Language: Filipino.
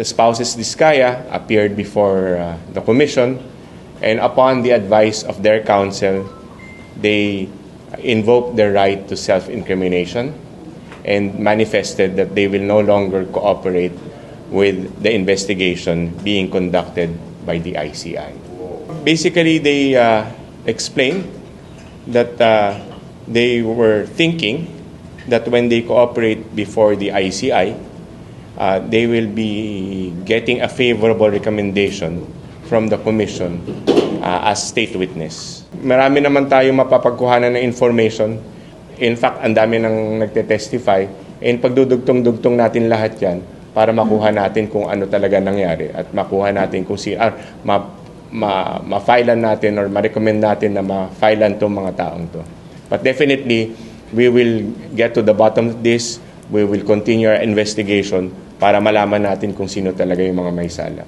The spouses Diskaya appeared before the commission, and upon the advice of their counsel, they invoked their right to self-incrimination and manifested that they will no longer cooperate with the investigation being conducted by the ICI. Basically, they explained that they were thinking that when they cooperate before the ICI, they will be getting a favorable recommendation from the commission as state witness. Marami naman tayong mapapagkuhanan ng information. In fact, ang dami nang nagte-testify. And pagdudugtong-dugtong natin lahat yan para makuha natin kung ano talaga nangyari at makuha natin kung ma-filean natin or ma-recommend natin na ma-filean itong mga taong to. But definitely, we will get to the bottom of this. We will continue our investigation para malaman natin kung sino talaga yung mga may sala.